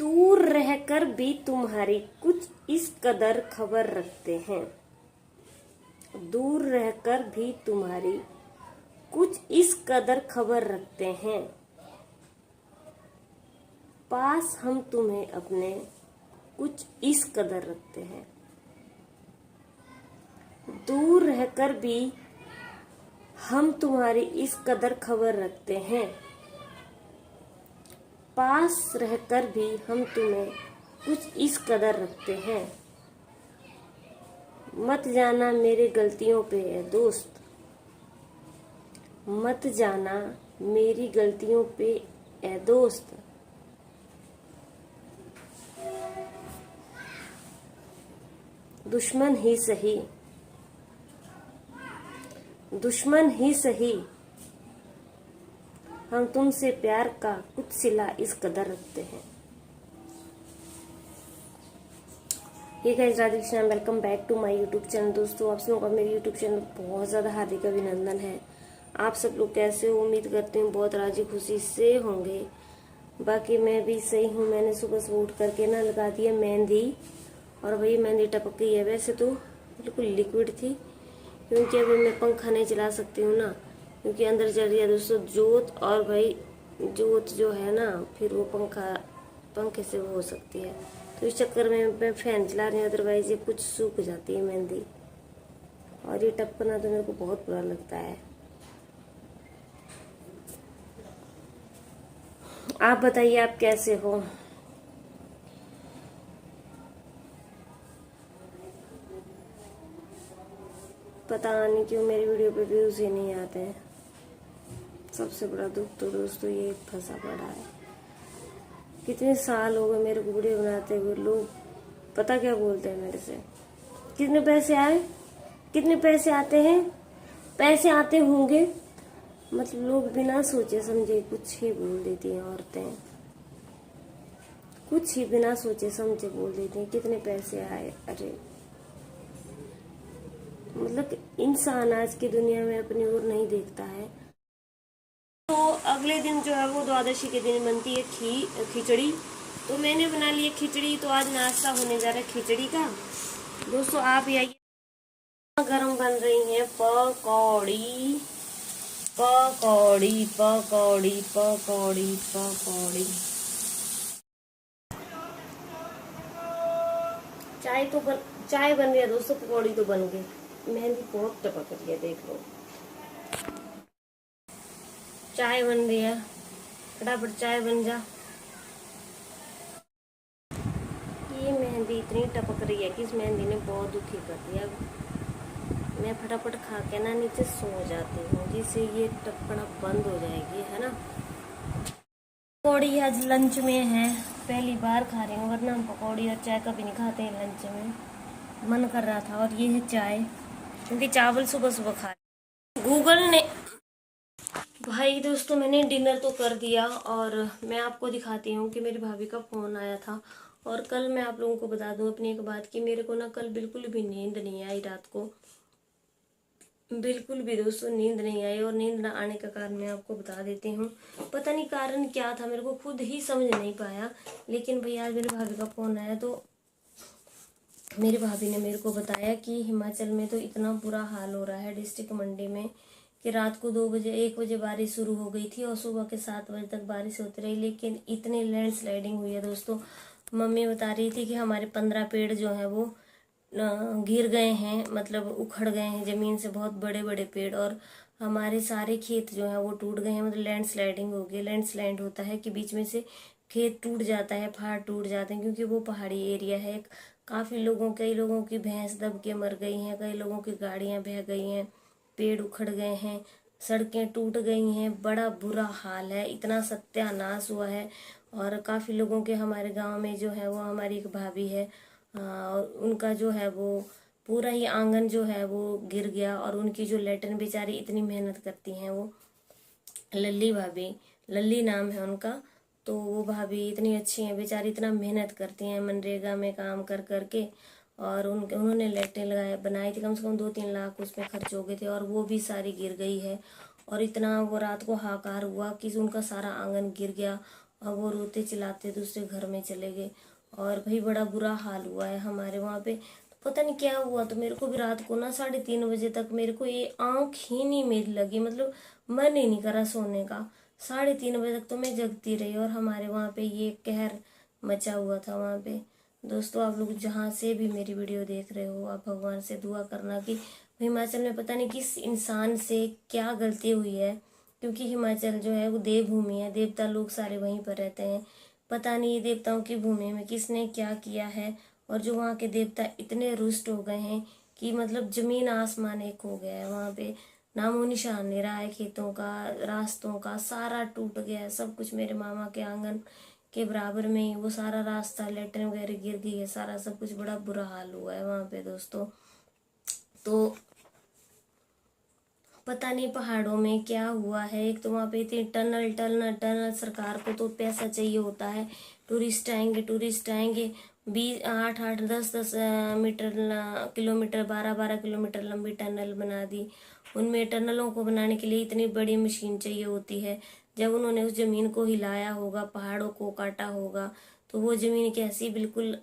दूर रहकर भी तुम्हारी कुछ इस कदर खबर रखते हैं। दूर रहकर भी तुम्हारी कुछ इस कदर खबर रखते हैं। पास हम तुम्हें अपने कुछ इस कदर रखते हैं। दूर रहकर भी हम तुम्हारी इस कदर खबर रखते हैं। पास रहकर भी हम तुम्हें कुछ इस कदर रखते हैं। मत जाना मेरी गलतियों पे है दोस्त, मत जाना मेरी गलतियों पे है दोस्त। दुश्मन ही सही, दुश्मन ही सही, हम तुमसे प्यार का कुछ सिला इस कदर रखते हैं। ये guys Radhe Krishna, welcome back to my YouTube channel. दोस्तों आप सबों का मेरे यूट्यूब चैनल बहुत ज़्यादा हार्दिक अभिनंदन है। आप सब लोग कैसे हो? उम्मीद करते हैं बहुत राजी खुशी से होंगे। बाकी मैं भी सही हूँ। मैंने सुबह सुबह उठ करके ना लगा दिया मेहंदी, और वही मेहंदी टपक गई है। वैसे तो बिल्कुल लिक्विड थी, क्योंकि अभी मैं पंखा नहीं चला सकती हूँ ना, क्योंकि अंदर चल रही है दोस्तों जोत, और भाई जोत जो है ना फिर वो पंखे से वो हो सकती है, तो इस चक्कर में मैं फैन चला रही हूँ। अदरवाइज ये कुछ सूख जाती है मेहंदी, और ये टपकना तो मेरे को बहुत बुरा लगता है। आप बताइए आप कैसे हो? पता नहीं क्यों मेरी वीडियो पे व्यूज ही नहीं आते हैं। सबसे बड़ा दुख तो दोस्तों ये फंसा पड़ा है। कितने साल हो गए मेरे को वीडियो बनाते हुए। लोग पता क्या बोलते हैं मेरे से, कितने पैसे आए, कितने पैसे आते हैं, पैसे आते होंगे। मतलब लोग बिना सोचे समझे कुछ ही बोल देती हैं औरतें, कुछ ही बिना सोचे समझे बोल देती हैं कितने पैसे आए। अरे मतलब इंसान आज की दुनिया में अपनी ओर नहीं देखता है। तो अगले दिन जो है वो द्वादशी के दिन बनती है खिचड़ी। तो मैंने बना ली है खिचड़ी। तो आज नाश्ता होने जा रहा है खिचड़ी का। दोस्तों आप ये आइए, गरम बन रही है पकौड़ी पकौड़ी पकौड़ी पकौड़ी पकौड़ी। चाय बन रही है दोस्तों, पकौड़ी तो बन गई। मेहंदी बहुत टपक रही है, देख लो। चाय बन रही है, फटाफट चाय बन जा। ये मेहंदी इतनी टपक रही है कि इस मेहंदी ने बहुत दुखी कर दिया। मैं फटाफट खा के ना नीचे सो जाती हूँ, जिससे ये टपकना बंद हो जाएगी, है ना। पकौड़ी आज लंच में है, पहली बार खा रही हूँ, वरना हम पकौड़ी और चाय कभी नहीं खाते हैं लंच में। मन कर रहा था, और ये है चाय, क्योंकि चावल सुबह सुबह खा गूगल ने। भाई दोस्तों मैंने डिनर तो कर दिया, और मैं आपको दिखाती हूँ कि मेरी भाभी का फोन आया था। और कल मैं आप लोगों को बता दूं अपनी एक बात, कि मेरे को ना कल बिल्कुल भी नींद नहीं आई रात को, बिल्कुल भी दोस्तों नींद नहीं आई। और नींद ना आने का कारण मैं आपको बता देती हूँ। पता नहीं कारण क्या था, मेरे को खुद ही समझ नहीं पाया। लेकिन भैया आज मेरी भाभी का फोन आया, तो मेरी भाभी ने मेरे को बताया कि हिमाचल में तो इतना बुरा हाल हो रहा है डिस्ट्रिक्ट मंडी में, कि रात को 2 बजे 1 बजे बारिश शुरू हो गई थी, और सुबह के 7 बजे तक बारिश होती रही। लेकिन इतनी लैंडस्लाइडिंग हुई है दोस्तों। मम्मी बता रही थी कि हमारे 15 पेड़ जो है वो गिर गए हैं, मतलब उखड़ गए हैं जमीन से, बहुत बड़े बड़े पेड़। और हमारे सारे खेत जो है वो टूट गए हैं, मतलब लैंडस्लाइडिंग हो गई। लैंडस्लाइड होता है कि बीच में से खेत टूट जाता है, पहाड़ टूट जाते हैं, क्योंकि वो पहाड़ी एरिया है। कई लोगों की भैंस दब के मर गई हैं, कई लोगों की गाड़ियां बह गई हैं, पेड़ उखड़ गए हैं, सड़कें टूट गई हैं। बड़ा बुरा हाल है, इतना सत्यानाश हुआ है। और काफी लोगों के, हमारे गांव में जो है वो हमारी एक भाभी है, और उनका जो है वो पूरा ही आंगन जो है वो गिर गया। और उनकी जो लेटन, बेचारी इतनी मेहनत करती हैं वो, लल्ली भाभी, लल्ली नाम है उनका। तो वो भाभी इतनी अच्छी हैं बेचारी, इतना मेहनत करती हैं मनरेगा में काम कर करके। और उन्होंने लेटें लगाए बनाई थी, कम से कम 2-3 लाख उसमें खर्च हो गए थे, और वो भी सारी गिर गई है। और इतना वो रात को हाहाकार हुआ कि उनका सारा आंगन गिर गया। और वो रोते चिल्लाते दूसरे घर में चले गए। और भाई बड़ा बुरा हाल हुआ है हमारे वहाँ पे। तो पता नहीं क्या हुआ, तो मेरे को भी रात को ना 3:30 बजे तक मेरे को ये आँख ही नहीं मेरी लगी, मतलब मन ही नहीं करा सोने का। 3:30 बजे तक तो मैं जगती रही। और हमारे वहाँ पे ये कहर मचा हुआ था वहाँ पे। दोस्तों, आप लोग जहाँ से भी मेरी वीडियो देख रहे हो, आप भगवान से दुआ करना कि हिमाचल में पता नहीं किस इंसान से क्या गलती हुई है, क्योंकि हिमाचल जो है वो देवभूमि है, देवता लोग सारे वहीं पर रहते हैं। पता नहीं ये देवताओं की भूमि में किसने क्या किया है, और जो वहाँ के देवता इतने रुष्ट हो गए हैं कि मतलब जमीन आसमान एक हो गया है वहाँ पे। नामो निशान नहीं रहा है खेतों का, रास्तों का, सारा टूट गया है सब कुछ। मेरे मामा के आंगन के बराबर में ही वो सारा रास्ता, लेटरिन वगैरह गिर गई है, सारा सब कुछ, बड़ा बुरा हाल हुआ है वहाँ पे दोस्तों। तो पता नहीं पहाड़ों में क्या हुआ है। एक तो वहाँ पे इतनी टनल टनल टनल, सरकार को तो पैसा चाहिए होता है, टूरिस्ट आएंगे 20 8 8 10 10 मीटर किलोमीटर, 12 12 किलोमीटर लंबी टनल बना दी। उनमें टनलों को बनाने के लिए इतनी बड़ी मशीन चाहिए होती है। जब उन्होंने उस जमीन को हिलाया होगा, पहाड़ों को काटा होगा, तो वो जमीन कैसी बिल्कुल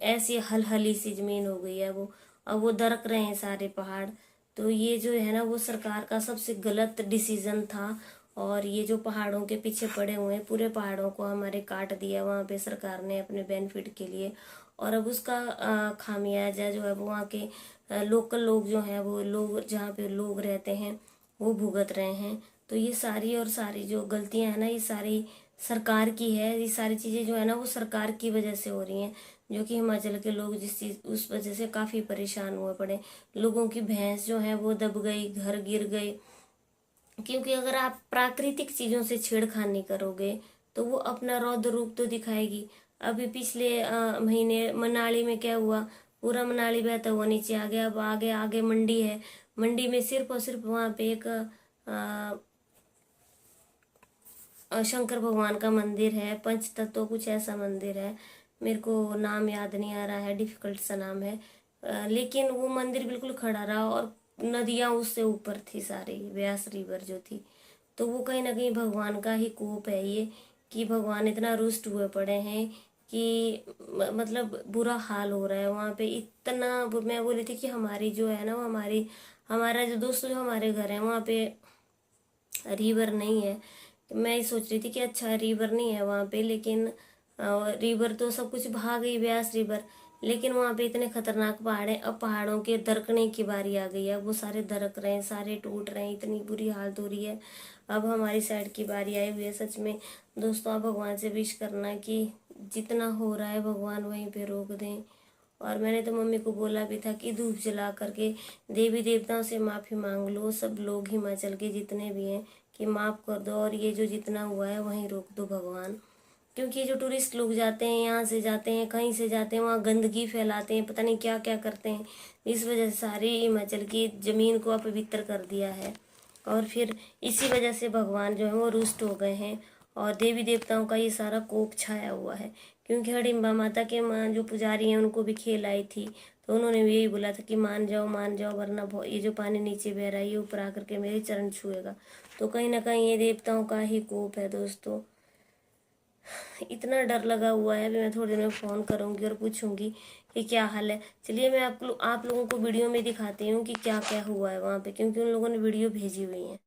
ऐसी हलहली सी जमीन हो गई है वो। अब वो दरक रहे हैं सारे पहाड़। तो ये जो है ना वो सरकार का सबसे गलत डिसीजन था। और ये जो पहाड़ों के पीछे पड़े हुए हैं, पूरे पहाड़ों को हमारे काट दिया वहाँ पे सरकार ने अपने बेनिफिट के लिए। और अब उसका खामियाजा जो है वो वहाँ के लोकल लोग जो हैं, वो लोग जहाँ पे लोग रहते हैं वो भुगत रहे हैं। तो ये सारी और सारी जो गलतियां हैं ना, ये सारी सरकार की है। ये सारी चीज़ें जो है ना वो सरकार की वजह से हो रही हैं, जो कि हिमाचल के लोग जिस चीज उस वजह से काफ़ी परेशान हुए पड़े। लोगों की भैंस जो है वो दब गई, घर गिर गए। क्योंकि अगर आप प्राकृतिक चीज़ों से छेड़खानी करोगे तो वो अपना रौद्र रूप तो दिखाएगी। अभी पिछले महीने मनाली में क्या हुआ, पूरा मनाली बहता हुआ नीचे आ गया। अब आगे आगे मंडी है, मंडी में सिर्फ और सिर्फ वहाँ पे एक शंकर भगवान का मंदिर है, पंच तत्व कुछ ऐसा मंदिर है, मेरे को नाम याद नहीं आ रहा है, डिफिकल्ट सा नाम है। लेकिन वो मंदिर बिल्कुल खड़ा रहा, और नदियां उससे ऊपर थी सारी, व्यास रिवर जो थी। तो वो कहीं ना कहीं भगवान का ही कोप है ये, कि भगवान इतना रुष्ट हुए पड़े हैं कि मतलब बुरा हाल हो रहा है वहाँ पे इतना। मैं बोली थी कि हमारी जो है ना वो हमारा जो दोस्तों जो हमारे घर है वहाँ पे रिवर नहीं है। मैं सोच रही थी कि अच्छा रिवर नहीं है वहाँ पे, लेकिन रिवर तो सब कुछ बहा गई, व्यास रिवर। लेकिन वहाँ पे इतने खतरनाक पहाड़ हैं, अब पहाड़ों के दरकने की बारी आ गई है। वो सारे दरक रहे हैं, सारे टूट रहे हैं, इतनी बुरी हालत हो रही है। अब हमारी साइड की बारी आई हुई है सच में। दोस्तों, आप भगवान से विश करना कि जितना हो रहा है भगवान वहीं पे रोक दें। और मैंने तो मम्मी को बोला भी था कि धूप जला करके देवी देवताओं से माफ़ी मांग लो, सब लोग हिमाचल के जितने भी हैं, कि माफ़ कर दो, और ये जो जितना हुआ है वहीं रोक दो भगवान। क्योंकि ये जो टूरिस्ट लोग जाते हैं, यहाँ से जाते हैं, कहीं से जाते हैं, वहाँ गंदगी फैलाते हैं, पता नहीं क्या क्या करते हैं। इस वजह से सारी हिमाचल की ज़मीन को अपवित्र कर दिया है। और फिर इसी वजह से भगवान जो है वो रुष्ट हो गए हैं, और देवी देवताओं का ये सारा कोप छाया हुआ है। क्योंकि हडिम्बा माता के माँ जो पुजारी हैं उनको भी खेल आई थी, तो उन्होंने भी यही बोला था कि मान जाओ, वरना ये जो पानी नीचे बह रहा है ये ऊपर आकर के मेरे चरण छुएगा। तो कहीं ना कहीं ये देवताओं का ही कोप है दोस्तों। इतना डर लगा हुआ है। अभी मैं थोड़ी देर में फ़ोन करूंगी और पूछूंगी कि क्या हाल है। चलिए मैं आप लोगों को वीडियो में दिखाती हूँ कि क्या क्या हुआ है वहाँ पे, क्योंकि उन लोगों ने वीडियो भेजी हुई है।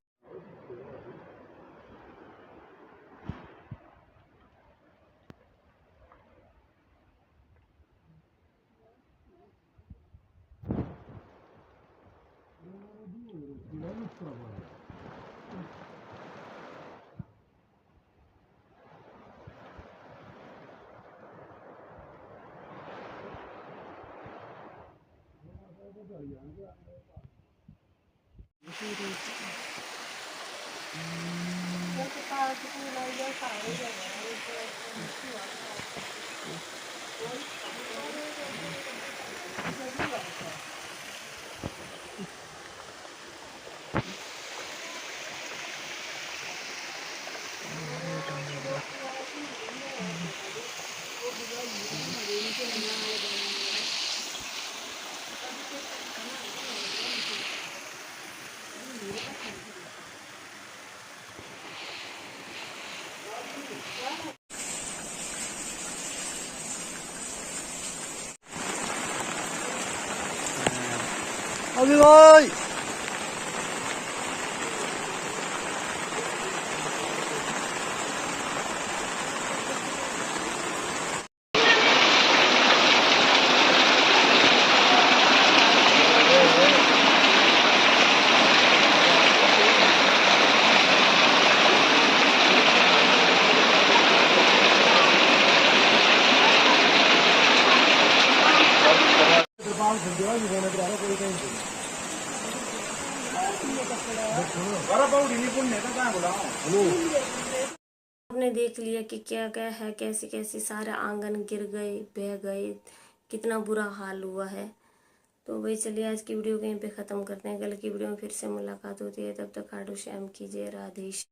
अभी भाई आपने देख लिया कि क्या क्या है, कैसे कैसे सारे आंगन गिर गए, बह गए, कितना बुरा हाल हुआ है। तो भाई चलिए आज की वीडियो को यहीं पे ख़त्म करते हैं। कल की वीडियो में फिर से मुलाकात होती है। तब तक खाटू श्याम की जय, राधे श्याम।